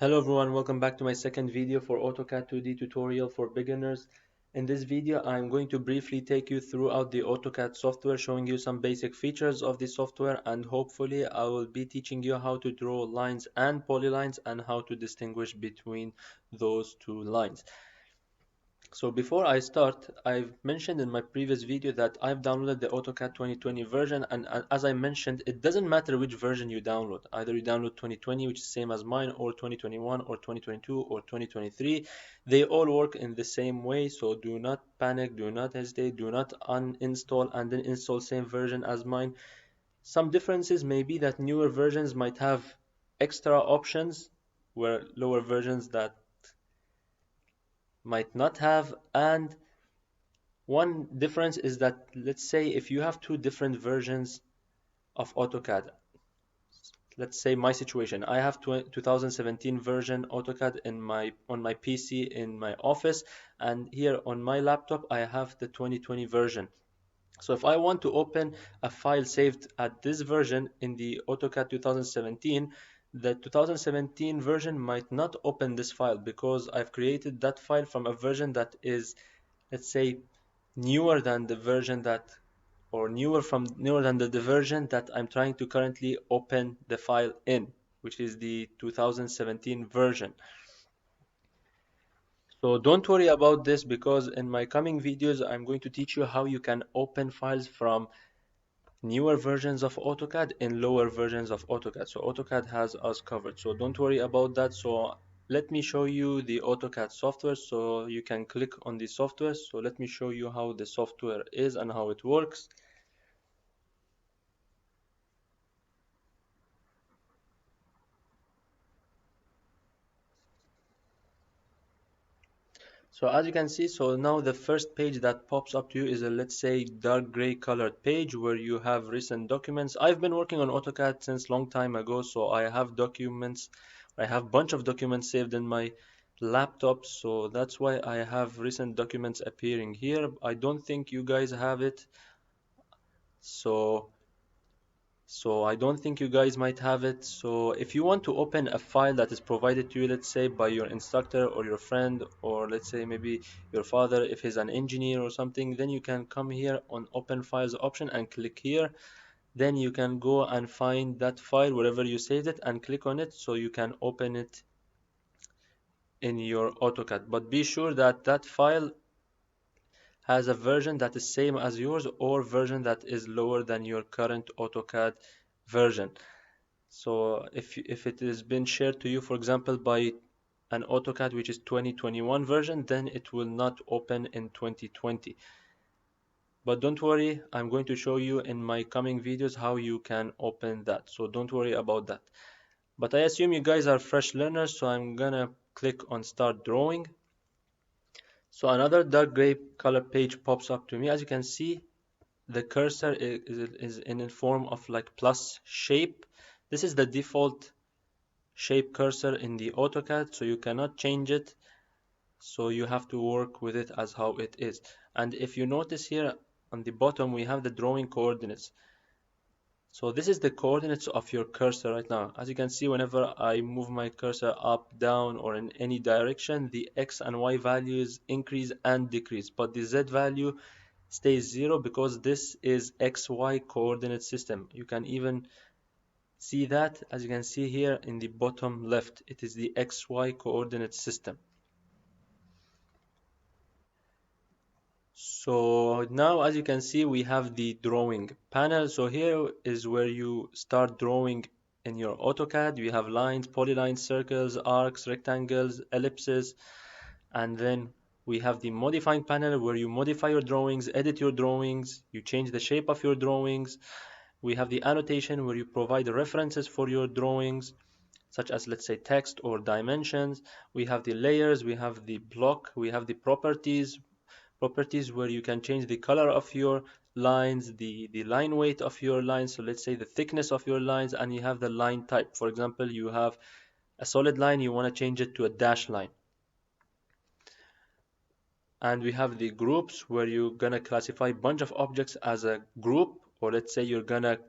Hello everyone, welcome back to my second video for AutoCAD 2D tutorial for beginners. In this video, I'm going to briefly take you throughout the AutoCAD software, showing you some basic features of the software, and hopefully I will be teaching you how to draw lines and polylines and how to distinguish between those two lines. So before I start, I've mentioned in my previous video that I've downloaded the AutoCAD 2020 version, and as I mentioned, it doesn't matter which version you download. Either you download 2020, which is same as mine, or 2021, or 2022, or 2023. They all work in the same way, so do not panic, do not hesitate, do not uninstall and then install same version as mine. Some differences may be that newer versions might have extra options, where lower versions that might not have, and one difference is that, let's say, if you have two different versions of AutoCAD, let's say my situation, I have 2017 version AutoCAD on my PC in my office, and here on my laptop I have the 2020 version. So if I want to open a file saved at this version in the AutoCAD 2017, the 2017 version might not open this file because I've created that file from a version that is, let's say, newer than the version that or newer than the version that I'm trying to currently open the file in, which is the 2017 version. So don't worry about this, because in my coming videos I'm going to teach you how you can open files from newer versions of AutoCAD in lower versions of AutoCAD. So AutoCAD has us covered, so don't worry about that. So let me show you the AutoCAD software, so you can click on the software. So let me show you how the software is and how it works. So as you can see, so now the first page that pops up to you is a, let's say, dark gray colored page where you have recent documents. I've been working on AutoCAD since long time ago, so I have documents. I have bunch of documents saved in my laptop, so that's why I have recent documents appearing here. I don't think you guys have it, so I don't think you guys might have it. So if you want to open a file that is provided to you, let's say by your instructor or your friend, or let's say maybe your father if he's an engineer or something, then you can come here on open files option and click here. Then you can go and find that file wherever you saved it and click on it so you can open it in your AutoCAD. But be sure that that file has a version that is same as yours or version that is lower than your current AutoCAD version. So if it has been shared to you, for example, by an AutoCAD which is 2021 version, then it will not open in 2020. But don't worry, I'm going to show you in my coming videos how you can open that. So don't worry about that. But I assume you guys are fresh learners, so I'm gonna click on Start Drawing. So another dark gray color page pops up to me. As you can see, the cursor is in a form of like plus shape. This is the default shape cursor in the AutoCAD, so you cannot change it, so you have to work with it as how it is. And if you notice here on the bottom we have the drawing coordinates. So this is the coordinates of your cursor right now. As you can see, whenever I move my cursor up, down, or in any direction, the X and Y values increase and decrease, but the Z value stays 0 because this is XY coordinate system. You can even see that, as you can see here in the bottom left, it is the XY coordinate system. So now, as you can see, we have the drawing panel. So here is where you start drawing in your AutoCAD. You have lines, polylines, circles, arcs, rectangles, ellipses, and then we have the modifying panel where you modify your drawings, edit your drawings, you change the shape of your drawings. We have the annotation where you provide references for your drawings, such as, let's say, text or dimensions. We have the layers, we have the block, we have the properties where you can change the color of your lines, the line weight of your lines, so let's say the thickness of your lines, and you have the line type. For example, you have a solid line, you want to change it to a dash line. And we have the groups where you're gonna classify a bunch of objects as a group, or let's say you're gonna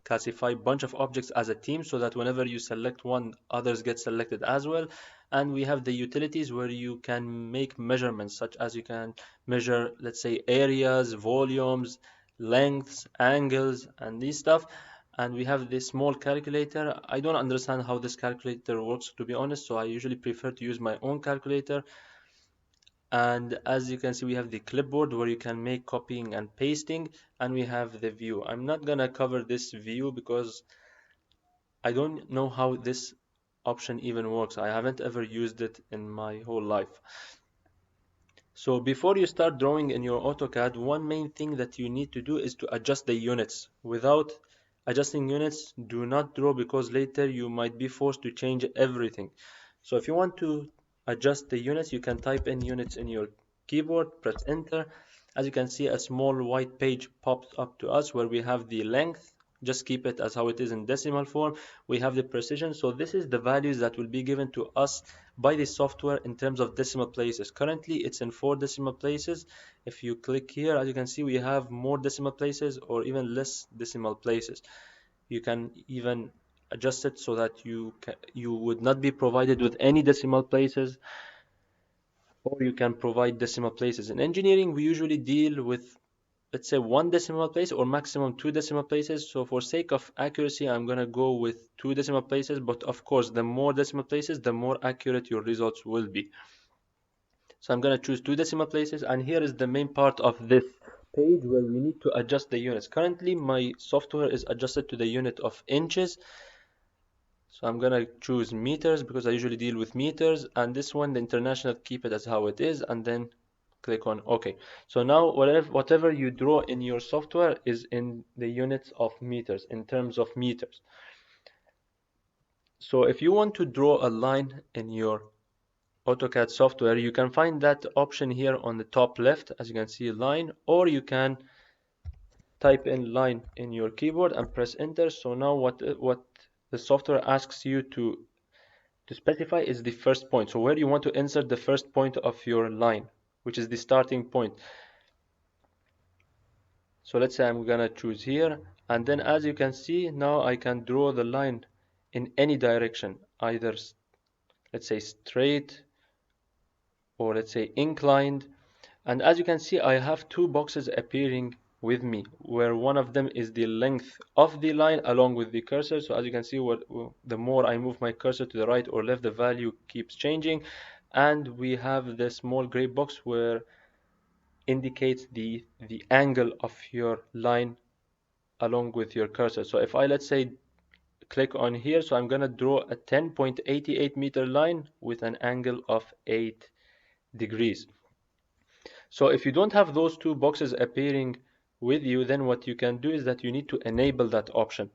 classify a bunch of objects as a team so that whenever you select one, others get selected as well. And we have the utilities where you can make measurements, such as you can measure, let's say, areas, volumes, lengths, angles, and these stuff. And we have this small calculator. I don't understand how this calculator works, to be honest, so I usually prefer to use my own calculator. And as you can see, we have the clipboard where you can make copying and pasting, and we have the view. I'm not gonna cover this view because I don't know how this option even works. I haven't ever used it in my whole life. So before you start drawing in your AutoCAD, one main thing that you need to do is to adjust the units. Without adjusting units, do not draw, because later you might be forced to change everything. So if you want to adjust the units, you can type in units in your keyboard, press enter. As you can see, a small white page pops up to us where we have the length. Just keep it as how it is in decimal form. We have the precision. So this is the values that will be given to us by the software in terms of decimal places. Currently, it's in 4 decimal places. If you click here, as you can see, we have more decimal places or even less decimal places. You can even adjust it so that you would not be provided with any decimal places, or you can provide decimal places. In engineering, we usually deal with, let's say, 1 decimal place or maximum 2 decimal places. So for sake of accuracy, I'm gonna go with 2 decimal places, but of course, the more decimal places, the more accurate your results will be. So I'm gonna choose 2 decimal places, and here is the main part of this page where we need to adjust the units. Currently, my software is adjusted to the unit of inches. So I'm gonna choose meters because I usually deal with meters, and this one, the international, keep it as how it is, and then click on OK. So now whatever you draw in your software is in the units of meters, in terms of meters. So if you want to draw a line in your AutoCAD software, you can find that option here on the top left, as you can see, line, or you can type in line in your keyboard and press enter. So now what the software asks you to specify is the first point. So where you want to insert the first point of your line, which is the starting point. So let's say I'm gonna choose here, and then as you can see, now I can draw the line in any direction, either let's say straight, or let's say inclined. And as you can see, I have 2 boxes appearing with me, where one of them is the length of the line along with the cursor. So as you can see, the more I move my cursor to the right or left, the value keeps changing. And we have the small gray box where indicates the angle of your line along with your cursor. So if I, let's say, click on here, so I'm gonna draw a 10.88 meter line with an angle of 8 degrees. So if you don't have those 2 boxes appearing with you, then what you can do is that you need to enable that option.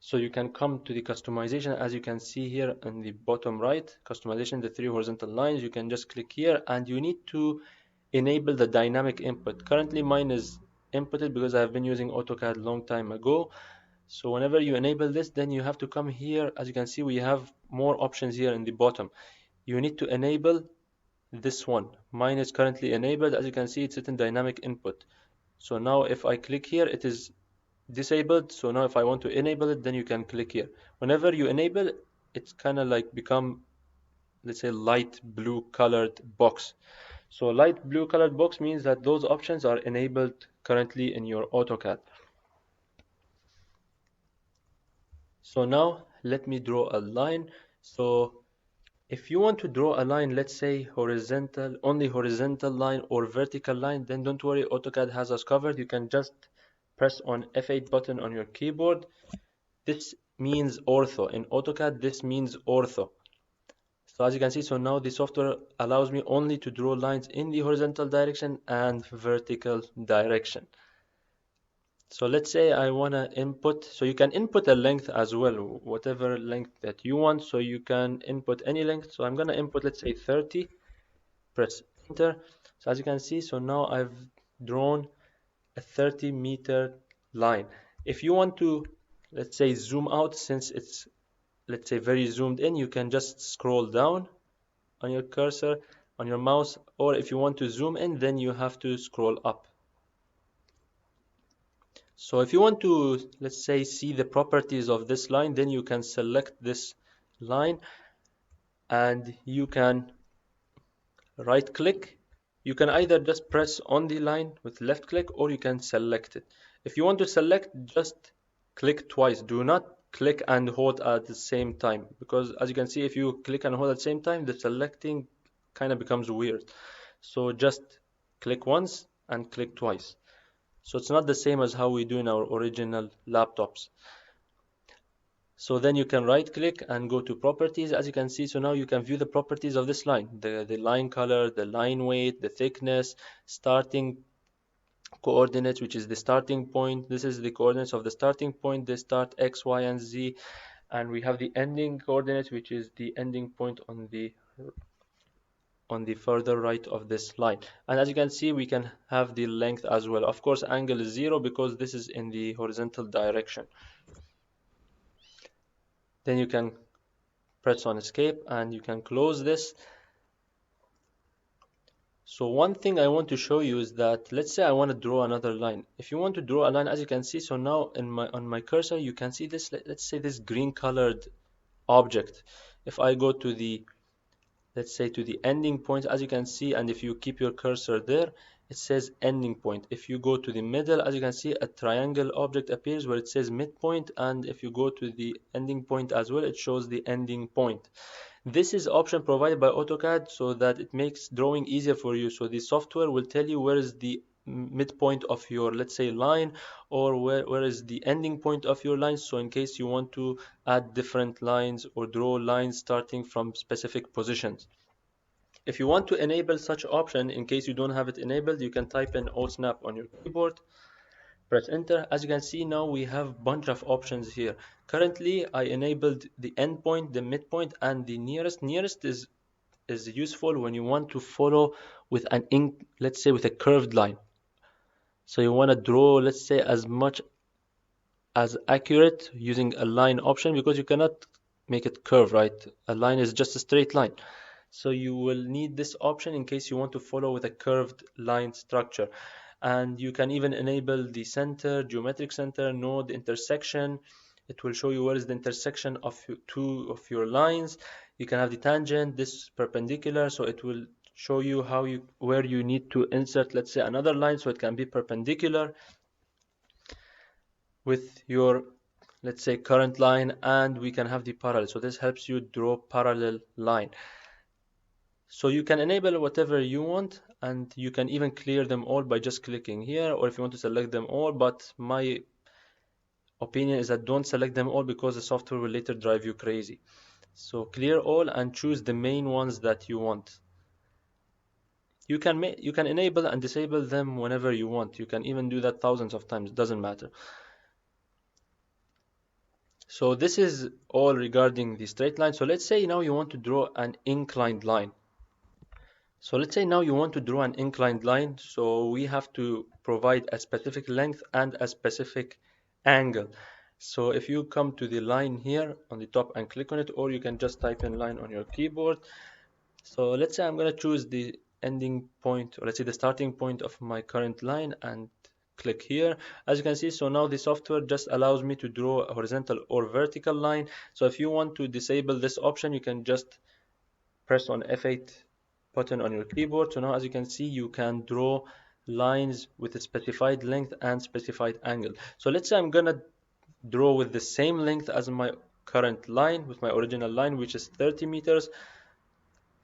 So you can come to the customization, as you can see here in the bottom right, customization, the 3 horizontal lines. You can just click here, and you need to enable the dynamic input. Currently mine is inputted because I've been using AutoCAD long time ago. So whenever you enable this, then you have to come here. As you can see, we have more options here in the bottom. You need to enable this one. Mine is currently enabled. As you can see, it's set in dynamic input. So now if I click here, it is disabled. So now if I want to enable it, then you can click here. Whenever you enable, it's kind of like become, let's say, light blue colored box. So light blue colored box means that those options are enabled currently in your AutoCAD. So now let me draw a line. So if you want to draw a line, let's say horizontal, only horizontal line or vertical line, then don't worry, AutoCAD has us covered. You can just press on F8 button on your keyboard. This means ortho. In AutoCAD, this means ortho. So as you can see, so now the software allows me only to draw lines in the horizontal direction and vertical direction. So let's say I want to input, so you can input a length as well, whatever length that you want. So you can input any length. So I'm going to input, let's say 30, press enter. So as you can see, so now I've drawn a 30-meter line. If you want to, let's say, zoom out, since it's, let's say, very zoomed in, you can just scroll down on your cursor, on your mouse, or if you want to zoom in, then you have to scroll up. So if you want to, let's say, see the properties of this line, then you can select this line and you can right click. You can either just press on the line with left click or you can select it. If you want to select, just click twice. Do not click and hold at the same time, because as you can see, if you click and hold at the same time, the selecting kind of becomes weird. So just click once and click twice. So it's not the same as how we do in our original laptops. So then you can right click and go to properties, as you can see. So now you can view the properties of this line, the line color, the line weight, the thickness, starting coordinates, which is the starting point. This is the coordinates of the starting point. They start X, Y, and Z. And we have the ending coordinates, which is the ending point on the further right of this line. And as you can see, we can have the length as well. Of course, angle is 0 because this is in the horizontal direction. Then you can press on escape and you can close this. So one thing I want to show you is that, let's say I want to draw another line. If you want to draw a line, as you can see, so now in on my cursor you can see this, let's say this green colored object. If I go to the, let's say, to the ending point, as you can see, and if you keep your cursor there, it says ending point. If you go to the middle, as you can see, a triangle object appears where it says midpoint, and if you go to the ending point as well, it shows the ending point. This is option provided by AutoCAD so that it makes drawing easier for you. So the software will tell you where is the midpoint of your, let's say, line, or where is the ending point of your line. So in case you want to add different lines or draw lines starting from specific positions. If you want to enable such option, in case you don't have it enabled, you can type in Alt Snap on your keyboard, press enter. As you can see, now we have bunch of options here. Currently I enabled the endpoint, the midpoint, and the nearest. Nearest is useful when you want to follow with an let's say with a curved line. So you want to draw, let's say, as much as accurate using a line option, because you cannot make it curve, right? A line is just a straight line. So you will need this option in case you want to follow with a curved line structure. And you can even enable the center, geometric center, node, intersection. It will show you where is the intersection of two of your lines. You can have the tangent, this perpendicular, so it will show you how you, where you need to insert, let's say, another line so it can be perpendicular with your, let's say, current line. And we can have the parallel, so this helps you draw parallel line. So you can enable whatever you want, and you can even clear them all by just clicking here, or if you want to select them all. But my opinion is that don't select them all, because the software will later drive you crazy. So clear all and choose the main ones that you want. You can enable and disable them whenever you want. You can even do that thousands of times, doesn't matter. So this is all regarding the straight line. So let's say now you want to draw an inclined line. So let's say now you want to draw an inclined line. So we have to provide a specific length and a specific angle. So if you come to the line here on the top and click on it, or you can just type in line on your keyboard. So let's say I'm going to choose the ending point, or let's say the starting point of my current line, and click here. As you can see, so now the software just allows me to draw a horizontal or vertical line. So if you want to disable this option, you can just press on F8 button on your keyboard. So now, as you can see, you can draw lines with a specified length and specified angle. So let's say I'm gonna draw with the same length as my current line, with my original line, which is 30 meters.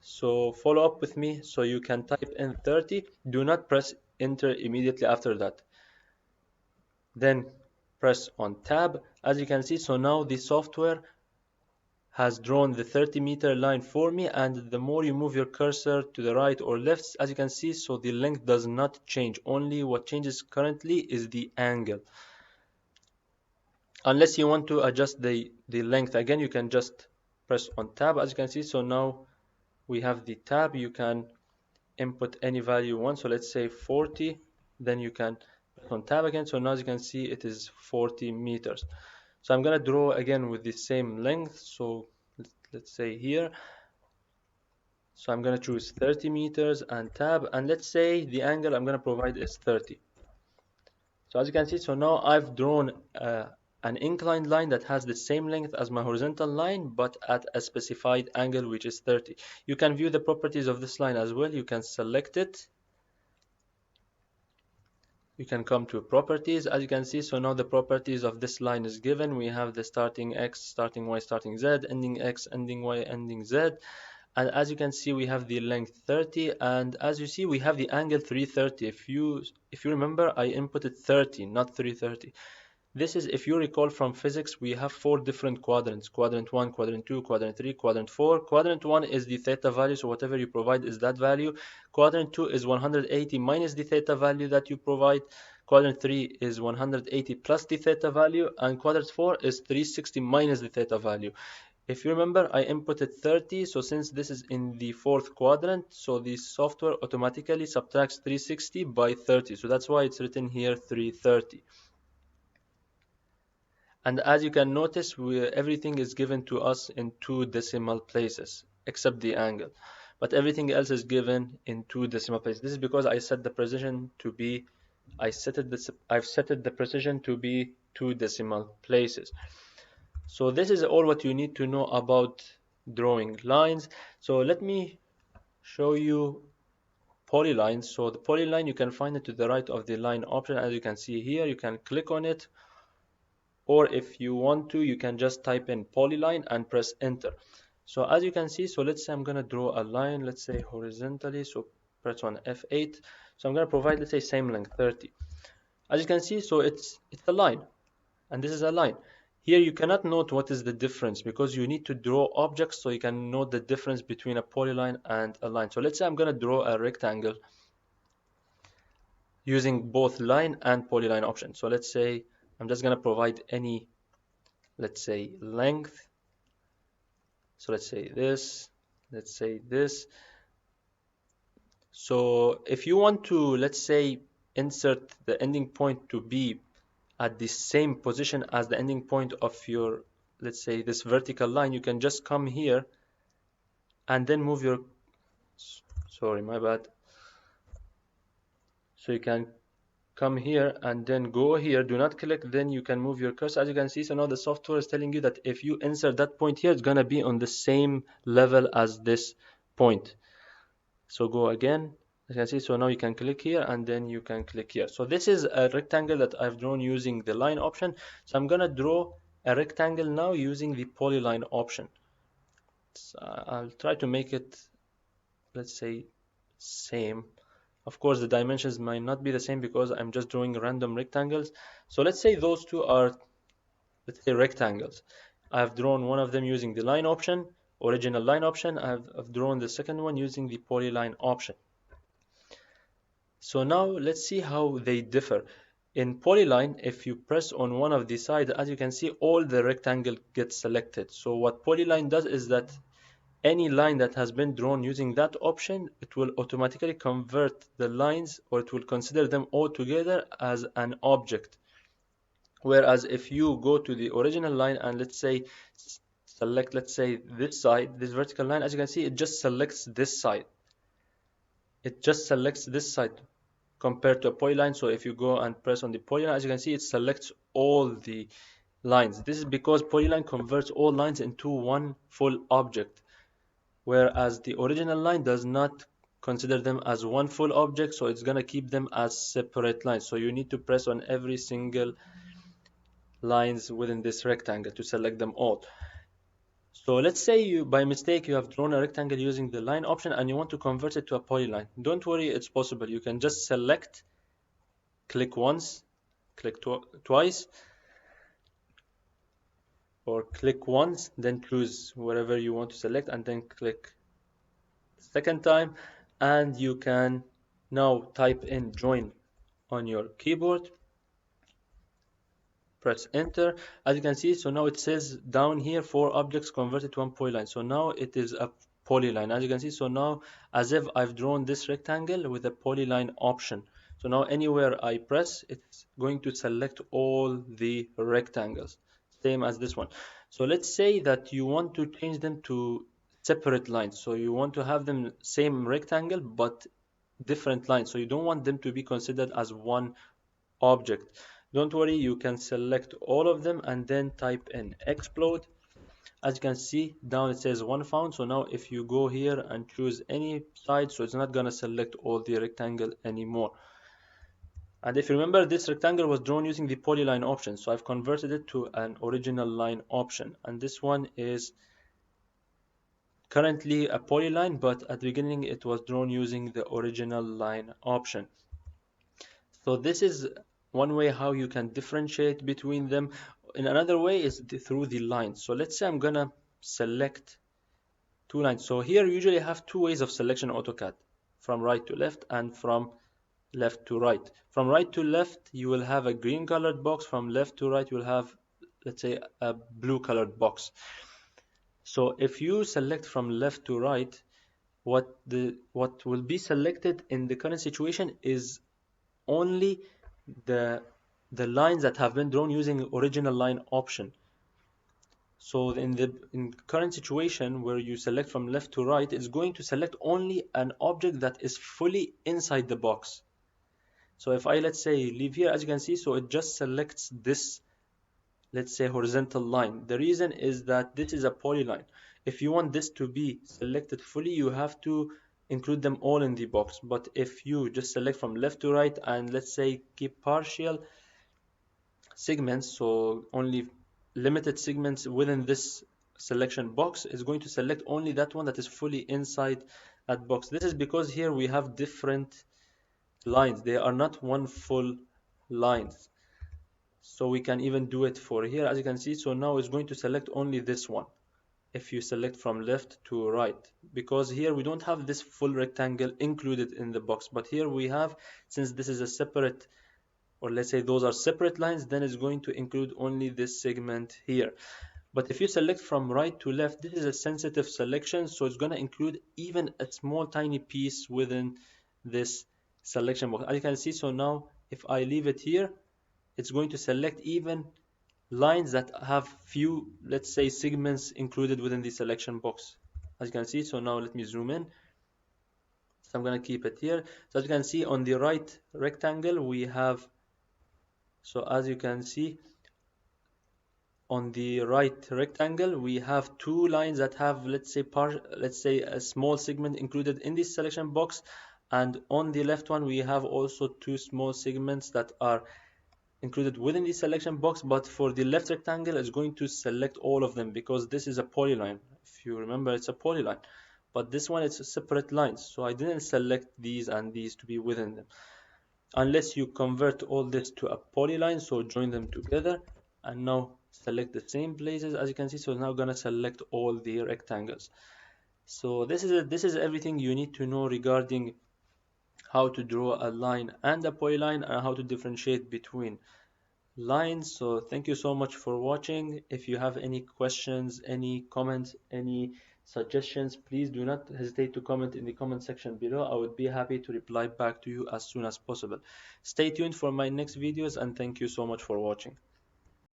So follow up with me. So you can type in 30. Do not press enter immediately after that. Then press on tab. As you can see, so now the software has drawn the 30-meter line for me, and the more you move your cursor to the right or left, as you can see, so the length does not change. Only what changes currently is the angle. Unless you want to adjust the length again, you can just press on tab. As you can see, so now we have the tab. You can input any value you want. So let's say 40. Then you can press on tab again. So now, as you can see, it is 40 meters. So I'm gonna draw again with the same length. So let's say here. So I'm gonna choose 30 meters and tab, and let's say the angle I'm gonna provide is 30. So as you can see, so now I've drawn an inclined line that has the same length as my horizontal line, but at a specified angle, which is 30. You can view the properties of this line as well. You can select it. You can come to properties. As you can see, so now the properties of this line is given. We have the starting x, starting y, starting z, ending x, ending y, ending z. And as you can see, we have the length 30, and as you see, we have the angle 330. If you remember, I inputted 30, not 330. This is, if you recall from physics, we have four different quadrants: quadrant 1, quadrant 2, quadrant 3, quadrant 4. Quadrant 1 is the theta value, so whatever you provide is that value. Quadrant 2 is 180 minus the theta value that you provide. Quadrant 3 is 180 plus the theta value, and quadrant 4 is 360 minus the theta value. If you remember, I inputted 30, so since this is in the fourth quadrant, so the software automatically subtracts 360 by 30. So that's why it's written here 330. And as you can notice, everything is given to us in two decimal places, except the angle. But everything else is given in two decimal places. This is because I set the precision to be, I've set the precision to be two decimal places. So this is all what you need to know about drawing lines. So let me show you polylines. So the polyline, you can find it to the right of the line option. As you can see here, you can click on it, or if you want to, you can just type in polyline and press enter. So as you can see, so let's say I'm going to draw a line, let's say horizontally, so press on F8. So I'm going to provide, let's say, same length 30. As you can see, so it's a line, and this is a line. Here you cannot note what is the difference because you need to draw objects so you can note the difference between a polyline and a line. So let's say I'm going to draw a rectangle using both line and polyline option. So let's say I'm just going to provide any, let's say, length. So let's say this, let's say this. So if you want to, let's say, insert the ending point to be at the same position as the ending point of your, let's say, this vertical line, you can just come here and then move your, sorry, my bad. So you can come here and then go here, do not click, then you can move your cursor. As you can see, so now the software is telling you that if you insert that point here, it's gonna be on the same level as this point. So go again, as you can see, so now you can click here and then you can click here. So this is a rectangle that I've drawn using the line option. So I'm gonna draw a rectangle now using the polyline option. So I'll try to make it, let's say, same. Of course, the dimensions might not be the same because I'm just drawing random rectangles. So let's say those two are, let's say, rectangles. I've drawn one of them using the line option, original line option. I've drawn the second one using the polyline option. So now let's see how they differ. In polyline, if you press on one of the sides, as you can see, all the rectangle gets selected. So what polyline does is that any line that has been drawn using that option, it will automatically convert the lines, or it will consider them all together as an object. Whereas if you go to the original line and let's say select, let's say, this side, this vertical line, as you can see, it just selects this side. It just selects this side compared to a polyline. So if you go and press on the polyline, as you can see, it selects all the lines. This is because polyline converts all lines into one full object, whereas the original line does not consider them as one full object, so it's gonna keep them as separate lines. So you need to press on every single lines within this rectangle to select them all. So let's say you, by mistake, you have drawn a rectangle using the line option and you want to convert it to a polyline. Don't worry, it's possible. You can just select, click once, click twice, or click once, then choose wherever you want to select, and then click the second time, and you can now type in join on your keyboard. Press enter. As you can see, so now it says down here 4 objects converted to one polyline. So now it is a polyline, as you can see. So now, as if I've drawn this rectangle with a polyline option. So now anywhere I press, it's going to select all the rectangles, same as this one. So let's say that you want to change them to separate lines. So you want to have them same rectangle but different lines. So you don't want them to be considered as one object. Don't worry, you can select all of them and then type in explode. As you can see down, it says one found. So now if you go here and choose any side, so it's not gonna select all the rectangle anymore. And if you remember, this rectangle was drawn using the polyline option, so I've converted it to an original line option, and this one is currently a polyline, but at the beginning it was drawn using the original line option. So this is one way how you can differentiate between them. In another way is through the lines. So let's say I'm gonna select two lines. So here you usually have two ways of selection in AutoCAD, from right to left and from left to right. From right to left, you will have a green colored box. From left to right, you will have, let's say, a blue colored box. So if you select from left to right, what will be selected in the current situation is only the the lines that have been drawn using original line option. So in the current situation where you select from left to right, it's going to select only an object that is fully inside the box. So if I, let's say, leave here, as you can see, so it just selects this, let's say, horizontal line. The reason is that this is a polyline. If you want this to be selected fully, you have to include them all in the box. But if you just select from left to right and, let's say, keep partial segments, so only limited segments within this selection box, is going to select only that one that is fully inside that box. This is because here we have different lines. They are not one full lines. So we can even do it for here, as you can see. So now it's going to select only this one if you select from left to right, because here we don't have this full rectangle included in the box, but here we have, since this is a separate, or let's say those are separate lines, then it's going to include only this segment here. But if you select from right to left, this is a sensitive selection, so it's going to include even a small tiny piece within this selection box, as you can see. So now if I leave it here, it's going to select even lines that have few, let's say, segments included within the selection box, as you can see. So now let me zoom in. So I'm going to keep it here. So as you can see on the right rectangle, we have, so as you can see on the right rectangle, we have two lines that have, let's say a small segment included in this selection box, and on the left one we have also two small segments that are included within the selection box. But for the left rectangle, it's going to select all of them because this is a polyline. If you remember, it's a polyline, but this one, it's a separate lines, so I didn't select these and these to be within them, unless you convert all this to a polyline. So join them together and now select the same places, as you can see. So now gonna select all the rectangles. So this is everything you need to know regarding how to draw a line and a polyline, and how to differentiate between lines. So thank you so much for watching. If you have any questions, any comments, any suggestions, please do not hesitate to comment in the comment section below. I would be happy to reply back to you as soon as possible. Stay tuned for my next videos, and thank you so much for watching.